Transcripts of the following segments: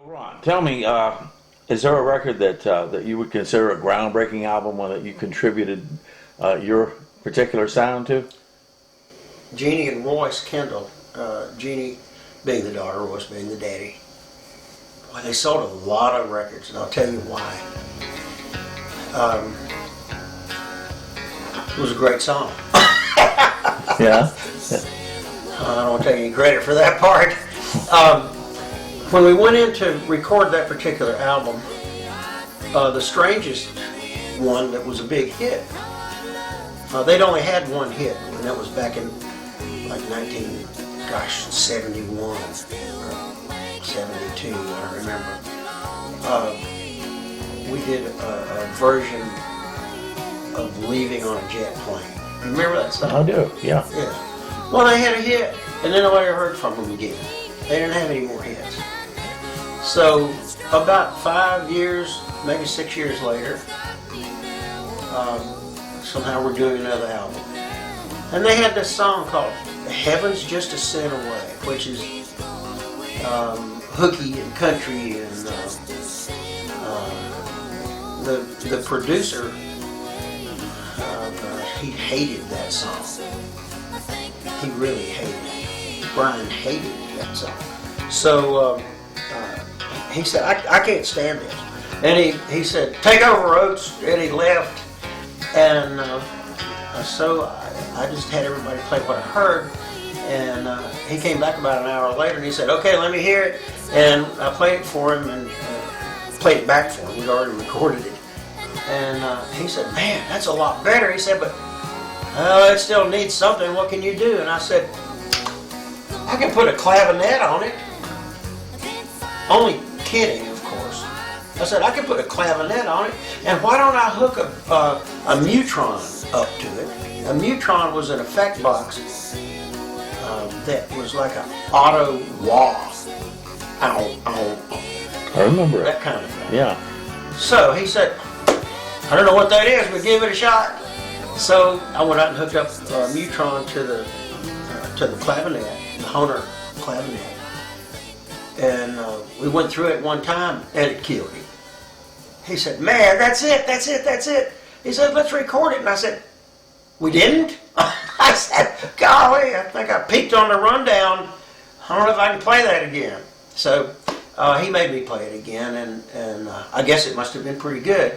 Ron, tell me, is there a record that you would consider a groundbreaking album, one that you contributed your particular sound to? Jeannie and Royce Kendall, Jeannie being the daughter, Royce being the daddy. Boy, they sold a lot of records, and I'll tell you why. It was a great song. Yeah? I don't want to take any credit for that part. When we went in to record that particular album, the strangest one that was a big hit, they'd only had one hit, and that was back in like 71 or 72, I remember. We did a version of Leaving on a Jet Plane. Remember that song? I do, yeah. Yeah. Well, they had a hit, and then nobody heard from them again. They didn't have any more hits. So about 5 years, maybe 6 years later, somehow we're doing another album. And they had this song called Heaven's Just a Cent Away, which is hooky and country, and the producer, he hated that song. He really hated it. Brian hated that song. So he said, I can't stand this. And he said, take over, Oates. And he left. And so I just had everybody play what I heard. And he came back about an hour later and he said, okay, let me hear it. And I played it for him and played it back for him. We'd already recorded it. And he said, man, that's a lot better. He said, but it still needs something. What can you do? And I said, I can put a clavinet on it. Only kidding, of course. I said, I can put a clavinet on it, and why don't I hook a Mutron up to it? A Mutron was an effect box that was like an auto wah. I remember that kind of thing. Yeah. So he said, I don't know what that is, but give it a shot. So I went out and hooked up Mutron to the clavinet, the Hohner clavinet. And we went through it one time, and it killed him. He said, man, that's it. He said, let's record it. And I said, we didn't? I said, golly, I think I peaked on the rundown. I don't know if I can play that again. So he made me play it again, and I guess it must have been pretty good.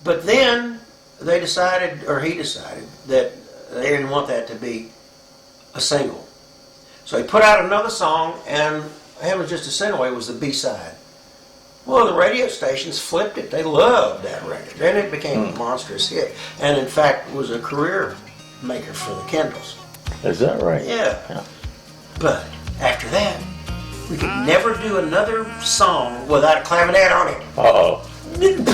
But then they decided, or he decided, that they didn't want that to be a single. So he put out another song, and Heaven's Just a Cent Away was the B-side. Well, the radio stations flipped it. They loved that record. Then it became a monstrous hit. And in fact, was a career maker for the Kendalls. Is that right? Yeah. But after that, we could never do another song without a clavinet on it. Uh-oh. And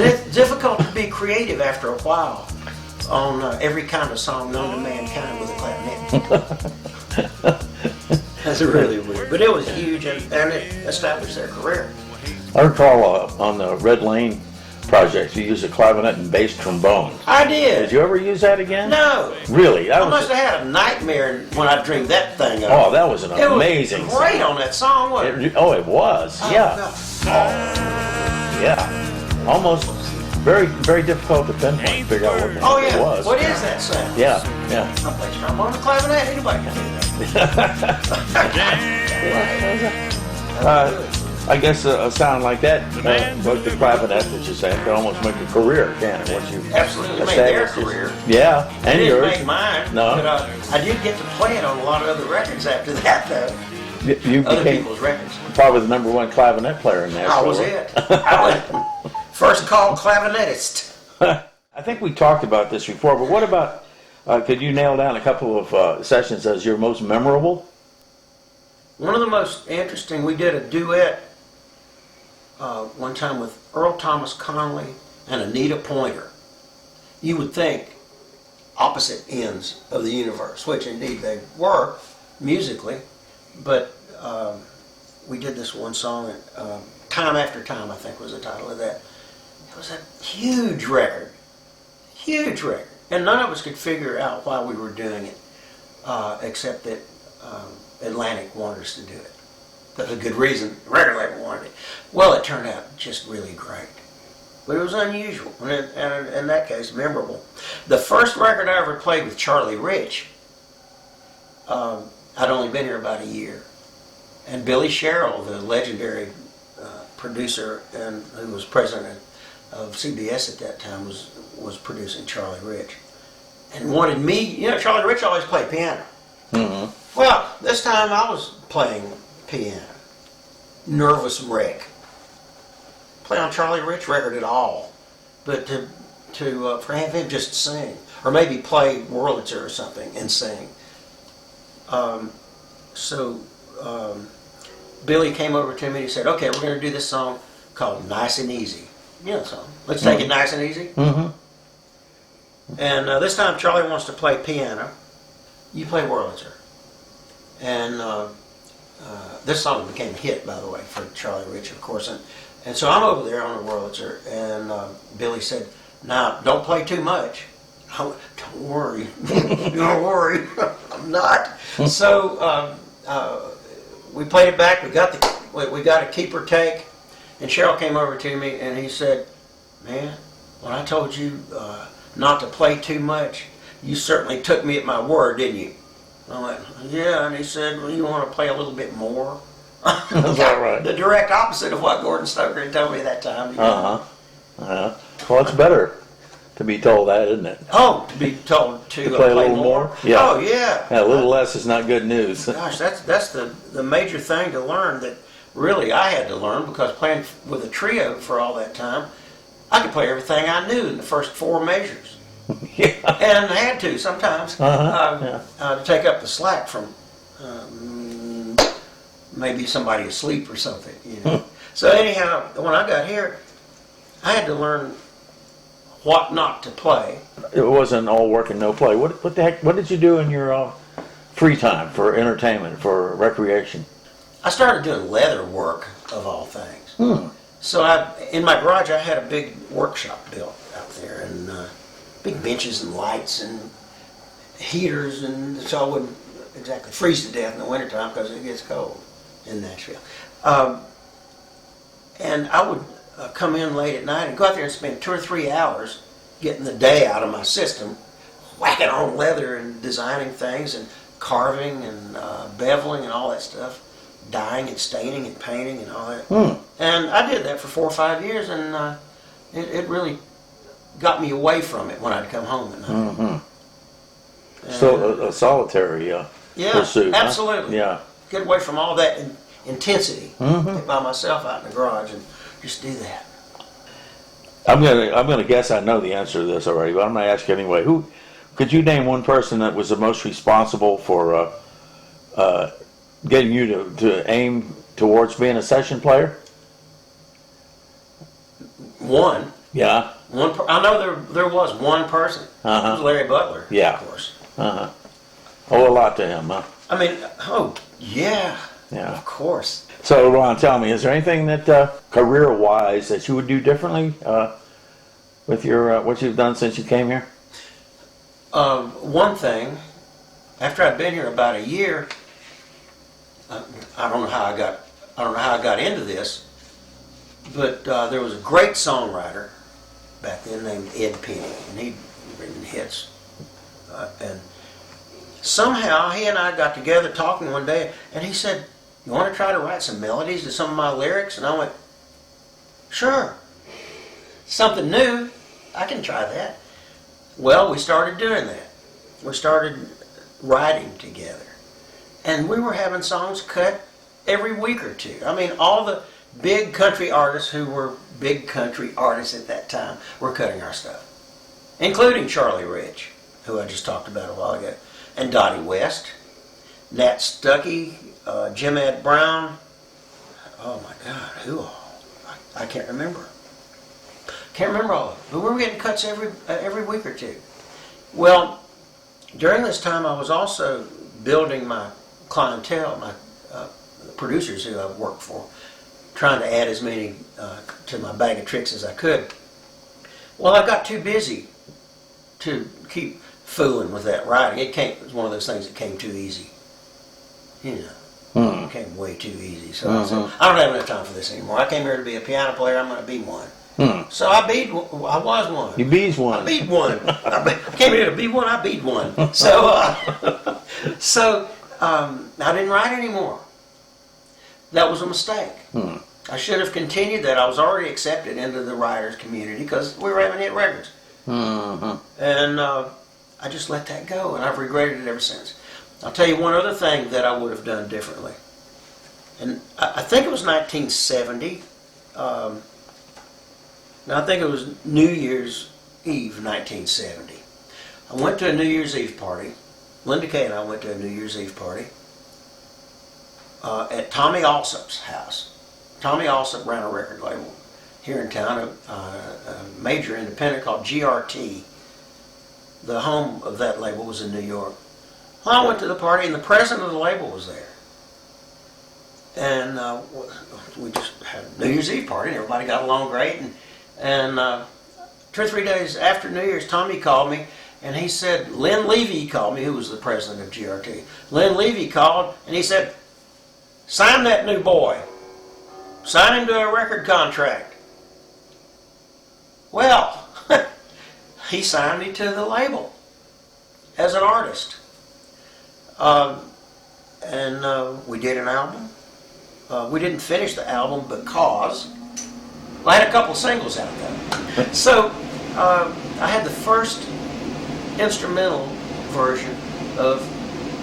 it's difficult to be creative after a while on every kind of song known to mankind with a clarinet. That's really weird. But it was huge, and it established their career. I recall on the Red Lane project, you used a clavinet and bass trombone. I did. Did you ever use that again? No. Really? I must have had a nightmare when I dreamed that thing up. Oh, that was an amazing It was great sound. on that song, wasn't it? It was. Oh, yeah. God. Oh, yeah. Almost very, very difficult to pinpoint, figure out what Oh, it yeah. was. What is that sound? Yeah, yeah. I play trombone and clavinet. Anybody can do that. I guess a sound like that, like the clavinet that you say, can almost make a career, can it? Once you Absolutely made their establish career. Yeah, It and didn't yours. make mine. No. But I did get to play it on a lot of other records after that, though. You Other became people's records. probably the #1 clavinet player in Nashville. I was it. I was first called clavinetist. I think we talked about this before, but what about, could you nail down a couple of sessions as your most memorable? One of the most interesting, we did a duet one time with Earl Thomas Conley and Anita Pointer. You would think opposite ends of the universe, which indeed they were musically, but we did this one song, Time After Time, I think was the title of that. It was a huge record, and none of us could figure out why we were doing it, except that Atlantic wanted us to do it. That's a good reason. The record label wanted it. Well, it turned out just really great. But it was unusual, and in that case, memorable. The first record I ever played with Charlie Rich, I'd only been here about a year. And Billy Sherrill, the legendary producer and who was president of CBS at that time, was producing Charlie Rich. And wanted me, Charlie Rich always played piano. Mm-hmm. Well, this time I was playing piano. Nervous wreck. Play on Charlie Rich record at all, but for him just sing, or maybe play Wurlitzer or something and sing. So Billy came over to me and he said, "Okay, we're going to do this song called Nice and Easy. You know the song. Let's take it nice and easy." Mm-hmm. And this time Charlie wants to play piano. You play Wurlitzer. And this song became a hit, by the way, for Charlie Rich, of course. And so I'm over there on the Wurlitzer, and Billy said, "Now, don't play too much." I went, "Don't worry. Don't worry. I'm not." So we played it back. We got a keeper take. And Cheryl came over to me, and he said, "Man, when I told you not to play too much, you certainly took me at my word, didn't you?" I went, "Yeah," and he said, "Well, you want to play a little bit more?" That's all right. The direct opposite of what Gordon Stoker had told me that time. Well, it's better to be told that, isn't it? Oh, to be told to play a little more? Yeah. Oh, yeah. Yeah, a little less is not good news. Gosh, that's the major thing to learn that really I had to learn, because playing with a trio for all that time, I could play everything I knew in the first 4 measures. Yeah. And I had to sometimes to take up the slack from maybe somebody asleep or something. So anyhow, when I got here, I had to learn what not to play. It wasn't all work and no play. What the heck? What did you do in your free time for entertainment, for recreation? I started doing leather work, of all things. So in my garage, I had a big workshop built out there, and big benches and lights and heaters, and so I wouldn't exactly freeze to death in the wintertime because it gets cold in Nashville. And I would come in late at night and go out there and spend 2 or 3 hours getting the day out of my system, whacking on leather and designing things and carving and beveling and all that stuff, dyeing and staining and painting and all that. And I did that for 4 or 5 years, and it really got me away from it when I'd come home at night. So a solitary pursuit. Absolutely. Huh? Yeah. Get away from all that intensity. Get by myself out in the garage and just do that. I'm gonna guess I know the answer to this already, but I'm gonna ask you anyway. Who could you name one person that was the most responsible for getting you to aim towards being a session player? One. Yeah. I know there was one person. Uh-huh. It was Larry Butler, Yeah. of course. Uh-huh. Owe a lot to him, huh? I mean, oh, yeah. Yeah. Of course. So, Ron, tell me, is there anything that career-wise that you would do differently with your what you've done since you came here? One thing, after I'd been here about a year, I don't know how I got into this, but there was a great songwriter back then named Ed Penny, and he'd written hits. And somehow he and I got together talking one day, and he said, "You want to try to write some melodies to some of my lyrics?" And I went, "Sure. Something new. I can try that." Well, we started doing that. We started writing together. And we were having songs cut every week or two. I mean, all the big country artists who were big country artists at that time were cutting our stuff, including Charlie Rich, who I just talked about a while ago, and Dottie West, Nat Stuckey, Jim Ed Brown. Oh my God, who all? I can't remember. Can't remember all of them. But we were getting cuts every week or two. Well, during this time, I was also building my clientele, my producers who I've worked for, trying to add as many to my bag of tricks as I could. Well, I got too busy to keep fooling with that writing. It was one of those things that came too easy. You know, it came way too easy. So I said, I don't have enough time for this anymore. I came here to be a piano player. I'm going to be one. So I was one. You bees one. I beat one. I came here to be one. I beat one. So, I didn't write anymore. That was a mistake. I should have continued that. I was already accepted into the writers community because we were having hit records. And I just let that go, and I've regretted it ever since. I'll tell you one other thing that I would have done differently. And I think it was 1970. Now, I think it was New Year's Eve, 1970. I went to a New Year's Eve party. Linda Kay and I went to a New Year's Eve party at Tommy Alsop's house. Tommy Alsop ran a record label here in town, a major independent called GRT. The home of that label was in New York. Well, I went to the party, and the president of the label was there. And we just had a New Year's Eve party, and everybody got along great. And 2 or 3 days after New Year's, Tommy called me, and he said, Lynn Levy called me, who was the president of GRT. Lynn Levy called, and he said, "Sign that new boy. Sign him to a record contract." Well, he signed me to the label as an artist. And we did an album. We didn't finish the album because I had a couple singles out there. So I had the first instrumental version of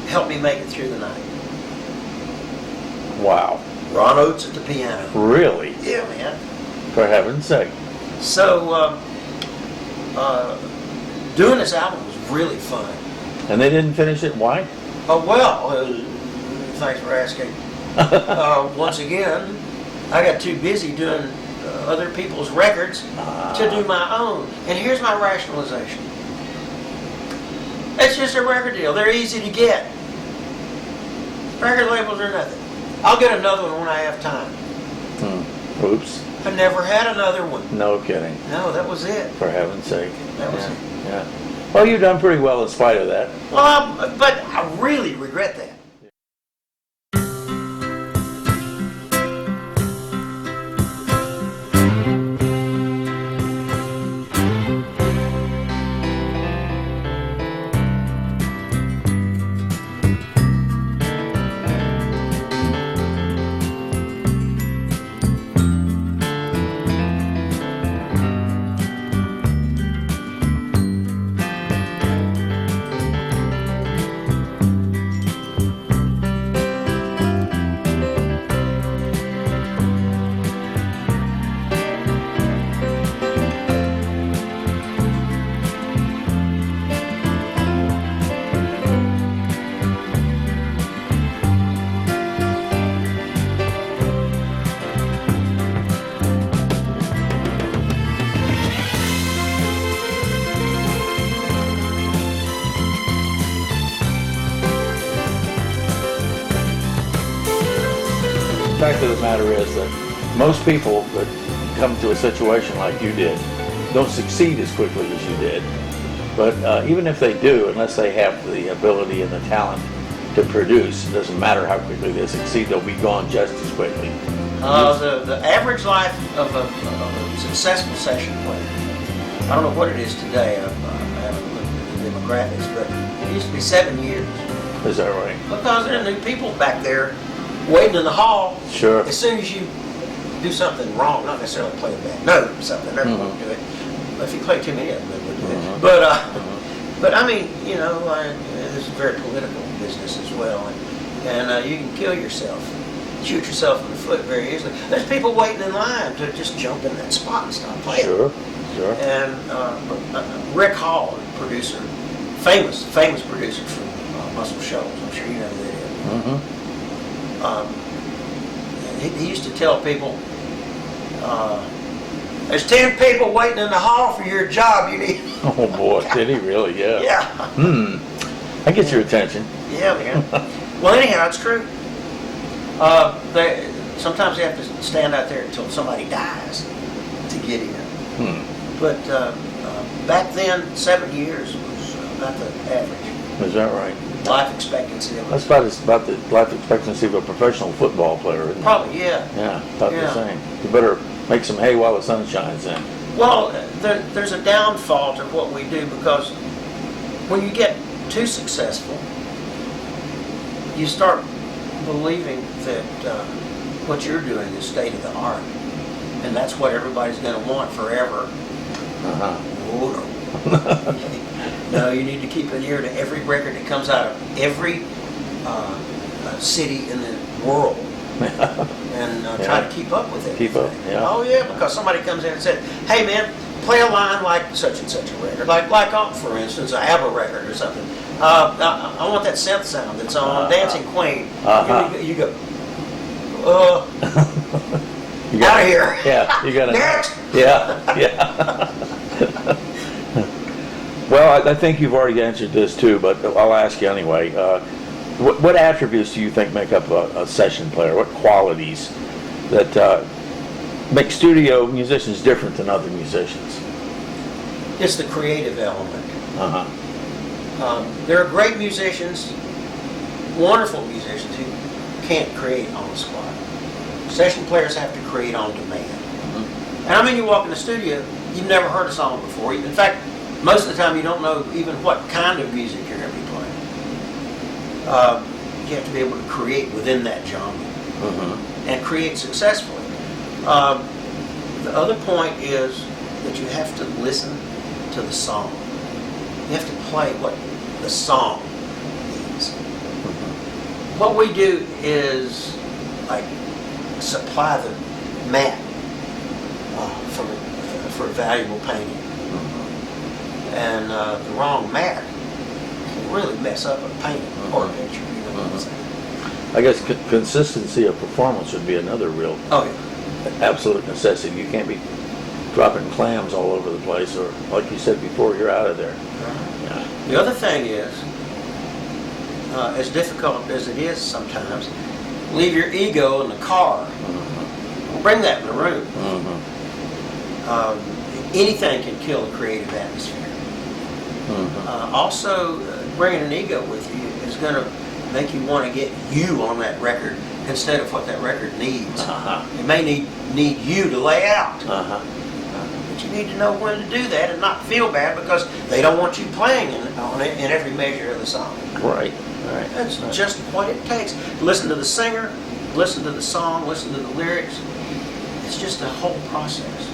Help Me Make It Through the Night. Wow. Ron Oates at the piano. Really? Yeah, man. For heaven's sake. So doing this album was really fun. And they didn't finish it? Why? Thanks for asking. Once again, I got too busy doing other people's records to do my own. And here's my rationalization. It's just a record deal. They're easy to get. Record labels are nothing. I'll get another one when I have time. Oops. I never had another one. No kidding. No, that was it. For heaven's sake. That was it. Yeah. Well, you've done pretty well in spite of that. Well, but I really regret that. the matter is that most people that come to a situation like you did don't succeed as quickly as you did. But even if they do, unless they have the ability and the talent to produce, it doesn't matter how quickly they succeed, they'll be gone just as quickly. The average life of a successful session player, I don't know what it is today, I haven't looked at the demographics, but it used to be 7 years. Is that right? Because there are new people back there waiting in the hall. Sure. As soon as you do something wrong, not necessarily play a bad note or something, they're going to do it. But if you play too many of them, they would do it. But I mean, you know, this is a very political business as well, and you can kill yourself, shoot yourself in the foot very easily. There's people waiting in line to just jump in that spot and start playing. Sure. And Rick Hall, producer, famous producer from Muscle Shoals. I'm sure you know who that is. He used to tell people, there's 10 people waiting in the hall for your job you need. Oh boy, did he really? Yeah. Yeah. That gets your attention. Yeah, man. Well, anyhow, it's true. Sometimes they have to stand out there until somebody dies to get in. But back then, 7 years was about the average. Is that right? Life expectancy. That's about the life expectancy of a professional football player, isn't it? Probably, yeah. Yeah, about the same. You better make some hay while the sun shines then. Well, there's a downfall to what we do, because when you get too successful, you start believing that what you're doing is state of the art, and that's what everybody's going to want forever. Oh, no, you need to keep an ear to every record that comes out of every city in the world. And try to keep up with it. Keep up, yeah. Oh yeah, because somebody comes in and said, "Hey man, play a line like such and such a record, like for instance, a ABBA record or something. I want that synth sound that's on Dancing Queen." You go, out of here. Yeah, you got to. Next. Yeah. Well, I think you've already answered this too, but I'll ask you anyway. What attributes do you think make up a session player? What qualities that make studio musicians different than other musicians? It's the creative element. There are great musicians, wonderful musicians who can't create on the spot. Session players have to create on demand. And I mean, you walk in the studio, you've never heard a song before. In fact, most of the time you don't know even what kind of music you're going to be playing. You have to be able to create within that genre and create successfully. The other point is that you have to listen to the song. You have to play what the song needs. What we do is like supply the mat for valuable painting. And the wrong mat can really mess up a painting or a picture. You know what I'm saying? I guess consistency of performance would be another real absolute necessity. You can't be dropping clams all over the place, or like you said before, you're out of there. Yeah. The other thing is, as difficult as it is sometimes, leave your ego in the car. Bring that in the room. Anything can kill a creative atmosphere. Also, bringing an ego with you is going to make you want to get you on that record instead of what that record needs. It may need you to lay out. But you need to know when to do that and not feel bad because they don't want you playing on it in every measure of the song. Right. That's just what it takes. Listen to the singer, listen to the song, listen to the lyrics. It's just a whole process.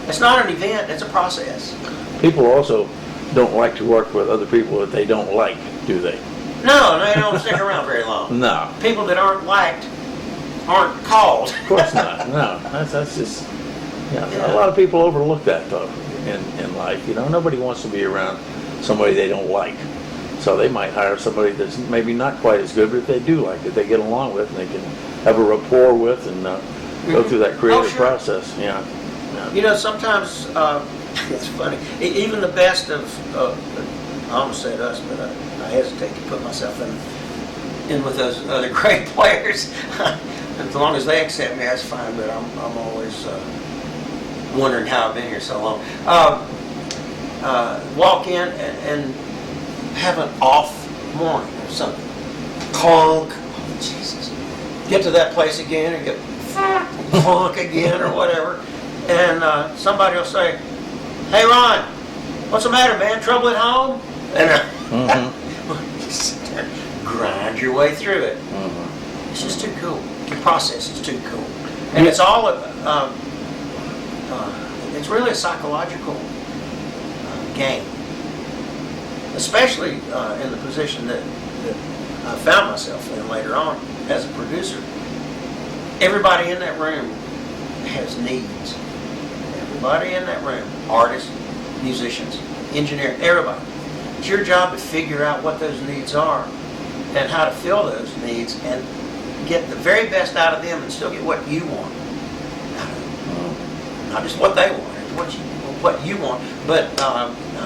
It's not an event, it's a process. People also don't like to work with other people that they don't like, do they? No, they don't stick around very long. No. People that aren't liked aren't called. Of course not. No, that's just. Yeah. A lot of people overlook that though in life. You know, nobody wants to be around somebody they don't like. So they might hire somebody that's maybe not quite as good, but if they do like it, they get along with, and they can have a rapport with, and go through that creative process. Yeah. You know, sometimes it's funny. Even the best of I almost said us, but I hesitate to put myself in with those other great players. as long as they accept me, that's fine. But I'm always wondering how I've been here so long. Walk in and have an off morning or something. Clunk. Oh, Jesus. Get to that place again and get clunk again or whatever. And somebody will say, "Hey, Ron, what's the matter, man? Trouble at home?" And you sit there, grind your way through it. It's just too cool. The process is too cool. And it's all, it's really a psychological game. Especially in the position that I found myself in later on as a producer. Everybody in that room has needs. Everybody in that room, artists, musicians, engineers, everybody. It's your job to figure out what those needs are and how to fill those needs and get the very best out of them and still get what you want. Not just what they want, it's what you want, but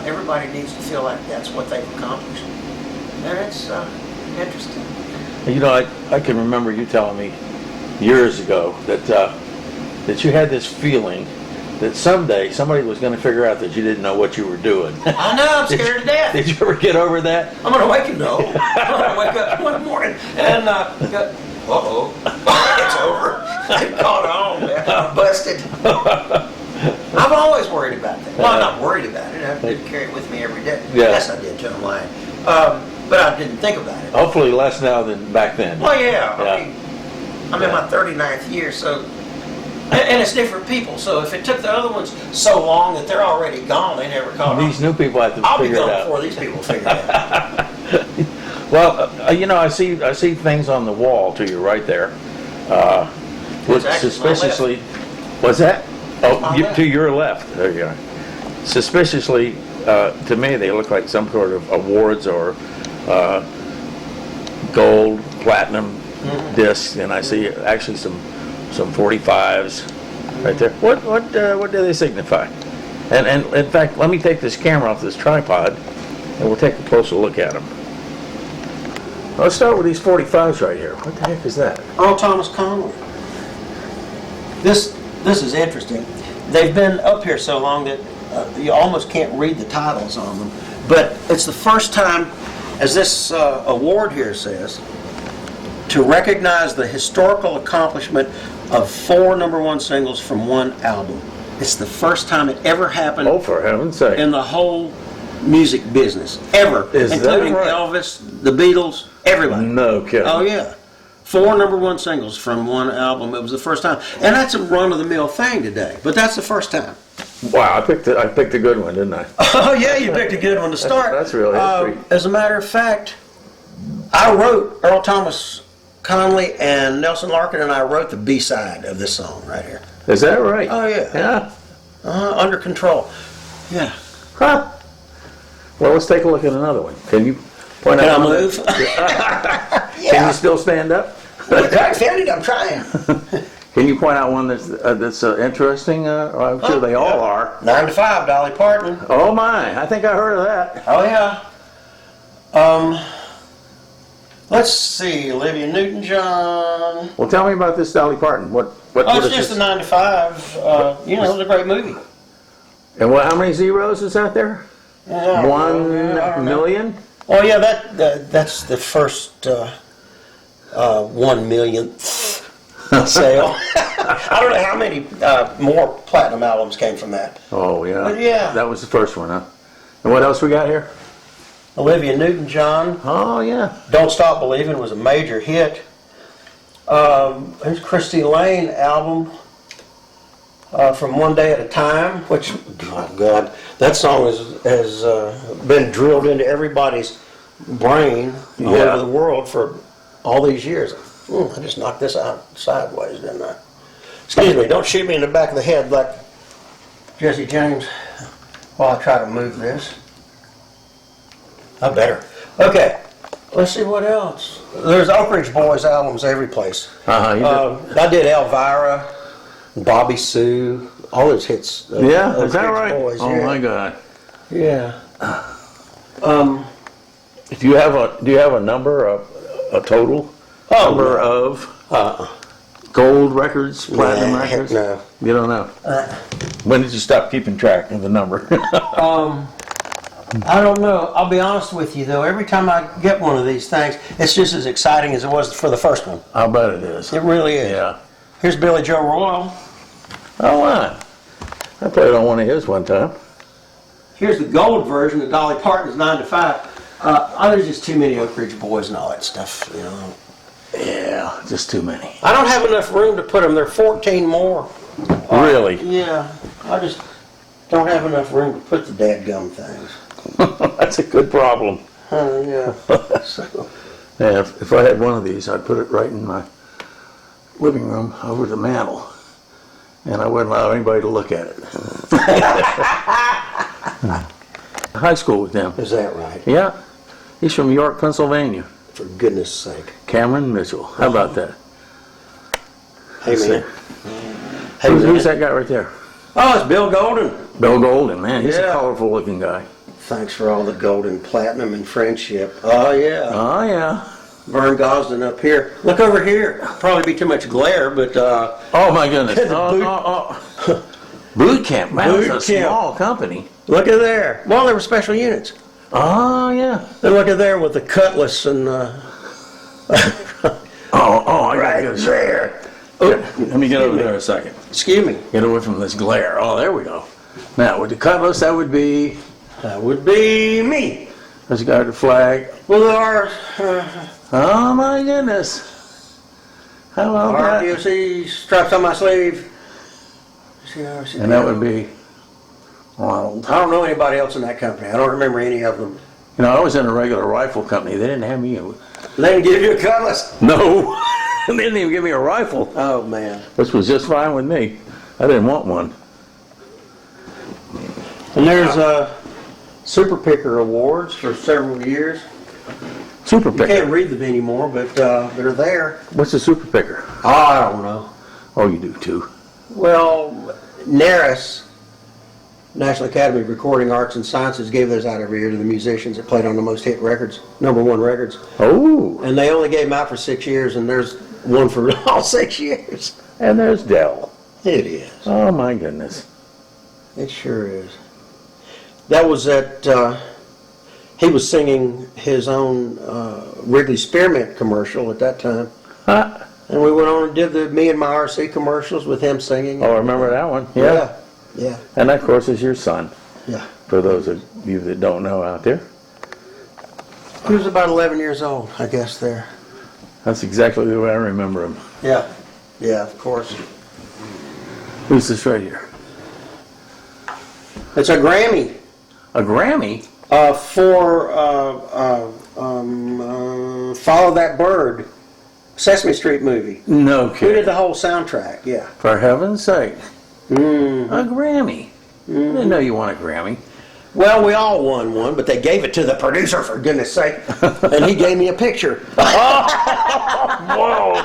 everybody needs to feel like that's what they've accomplished. And it's interesting. You know, I can remember you telling me years ago that you had this feeling that someday somebody was going to figure out that you didn't know what you were doing. I know, I'm scared to death. Did you ever get over that? I'm going to wake up, no. I'm going to wake up one morning and go, uh-oh, it's over. I caught on, man. I'm busted. I've always worried about that. Well, I'm not worried about it. I didn't carry it with me every day. Yeah. Yes, I did, too, I'm lying. But I didn't think about it. Hopefully less now than back then. Well, yeah. I mean, I'm in my 39th year, so... And it's different people, so if it took the other ones so long that they're already gone, they never caught on. These new people have to figure it out. I'll be gone before these people figure it out. Well, you know, I see things on the wall to your right there. Look suspiciously. What's that? Oh, to your left. There you are. Suspiciously, to me, they look like some sort of awards or gold, platinum discs, and I see actually some 45s right there. What do they signify? And in fact, let me take this camera off this tripod, and we'll take a closer look at them. Let's start with these 45s right here. What the heck is that? Earl Thomas Conway. This is interesting. They've been up here so long that you almost can't read the titles on them. But it's the first time, as this award here says, to recognize the historical accomplishment of 4 #1 singles from one album. It's the first time it ever happened. Oh, for heaven's sake. In the whole music business, ever. Is including that right? Elvis, the Beatles, everybody. No kidding. Oh, yeah. 4 #1 singles from one album. It was the first time. And that's a run-of-the-mill thing today. But that's the first time. Wow, I picked a good one, didn't I? Oh, yeah, you picked a good one to start. That's real history. As a matter of fact, I wrote Earl Thomas Conley and Nelson Larkin and I wrote the B-side of this song right here. Is that right? Oh, yeah. Yeah. Under Control. Yeah. Huh. Well, let's take a look at another one. Can you point Can out? I move? Can you still stand up? With the back fended, I'm trying. Can you point out one that's interesting? I'm sure they all are. 9 to 5, Dolly Parton. Oh my! I think I heard of that. Oh, yeah. Let's see, Olivia Newton-John. Well, tell me about this Dolly Parton. What Oh, it's is just this? a 9 to 5. You know, it's a great movie. And how many zeros is out there? 1 million? Oh, yeah, that's the first 1 millionth sale. I don't know how many more platinum albums came from that. Oh, yeah. But yeah. That was the first one, huh? And what else we got here? Olivia Newton-John. Oh, yeah. Don't Stop Believing was a major hit. There's Christy Lane album from One Day at a Time, which, oh God, that song has been drilled into everybody's brain all over the world for all these years. I just knocked this out sideways, didn't I? Excuse me, don't shoot me in the back of the head like Jesse James while I try to move this. I better. Okay, let's see what else. There's Oak Ridge Boys albums every place. I did Elvira, Bobby Sue, all those hits. Yeah, Oak is that Ridge right? Boys, Oh yeah. my God. Yeah. Do you have a number, a total number of Gold records, platinum Nah, heck records? no. You don't know? When did you stop keeping track of the number? I don't know. I'll be honest with you though. Every time I get one of these things, it's just as exciting as it was for the first one. I'll bet it is. It really is. Yeah. Here's Billy Joe Royal. Oh, wow. I played on one of his one time. Here's the gold version of Dolly Parton's 9 to 5. There's just too many Oak Ridge Boys and all that stuff, you know. Yeah, just too many. I don't have enough room to put them. There are 14 more. Really? Yeah. I just don't have enough room to put the dadgum things. That's a good problem. Yeah. So. Yeah, if I had one of these, I'd put it right in my living room over the mantle. And I wouldn't allow anybody to look at it. High school with them. Is that right? Yeah. He's from York, Pennsylvania. For goodness sake. Cameron Mitchell. How about that? Hey, man. Hey, Who's that guy right there? Oh, it's Bill Golden. Bill Golden, man. He's Yeah. a colorful looking guy. Thanks for all the gold and platinum and friendship. Oh, yeah. Oh, yeah. Vern Gosden up here. Look over here. Probably be too much glare, but Oh, my goodness. Boot- Boot camp, man. Boot It's a camp. small company. look at there. Well, they were special units. Oh, yeah. Then look at there with the cutlass and I got right to get there. Let me get over there a second. Excuse me. Get away from this glare. Oh, there we go. Now, with the cutlass, that would be, That would be me. let's go to the flag. With our Oh, my goodness. How about that? RDOC straps on my sleeve. And that would be Ronald. I don't know anybody else in that company. I don't remember any of them. You know, I was in a regular rifle company. They didn't have me. They didn't give you a cutlass. No. They didn't even give me a rifle, Oh, man. which was just fine with me. I didn't want one. And there's Super Picker Awards for several years. Super You can't picker. read them anymore, but they're there. What's a super picker? Oh, I don't know. Oh, you do too. Well, NARAS, National Academy of Recording Arts and Sciences, gave those out every year to the musicians that played on the most hit records, #1 records. Oh, And they only gave them out for 6 years, and there's one for all 6 years. and there's Dell. It is. Oh my goodness. It sure is. That was at, he was singing his own Wrigley Spearmint commercial at that time. Huh? And we went on and did the Me and My RC commercials with him singing. Oh, I remember that one. Yeah. Yeah. And that, of course, is your son. Yeah. For those of you that don't know out there, He was about 11 years old, I guess, there. that's exactly the way I remember him. Yeah. Yeah, of course. Who's this right here? It's a Grammy A Grammy? for Follow That Bird, Sesame Street movie. No Who did kidding. the whole soundtrack? Yeah. For heaven's sake. Mm. A Grammy. I didn't know you won a Grammy. Well, we all won one, but they gave it to the producer, for goodness sake. And he gave me a picture. Whoa.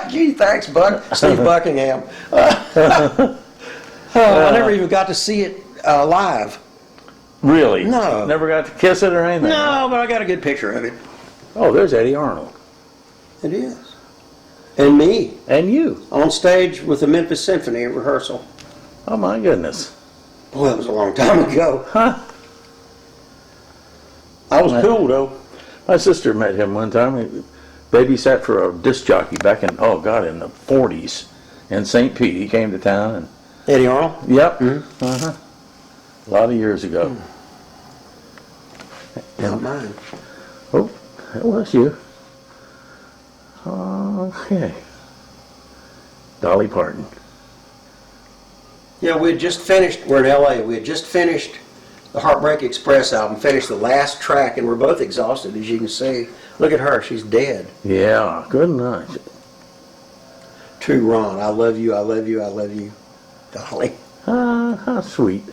Gee, thanks, bud. Steve Buckingham. I never even got to see it live. Really? No. Never got to kiss it or anything? No, but I got a good picture of it. Oh, there's Eddie Arnold. It is. And me And you. on stage with the Memphis Symphony at rehearsal. Oh my goodness. Boy, that was a long time ago. Huh? I was cool, though. My sister met him one time. He babysat for a disc jockey back in, oh God, in the 40s in St. Pete. He came to town and, Eddie Arnold? yep. Uh-huh. A lot of years ago. Not mine. Oh, that was you. Okay. Dolly Parton. Yeah, we had just finished, we're in LA, we had just finished the Heartbreak Express album, finished the last track, and we're both exhausted, as you can see. Look at her, she's dead. Yeah, good night. To Ron, I love you, I love you, I love you, Dolly. Ah, how sweet.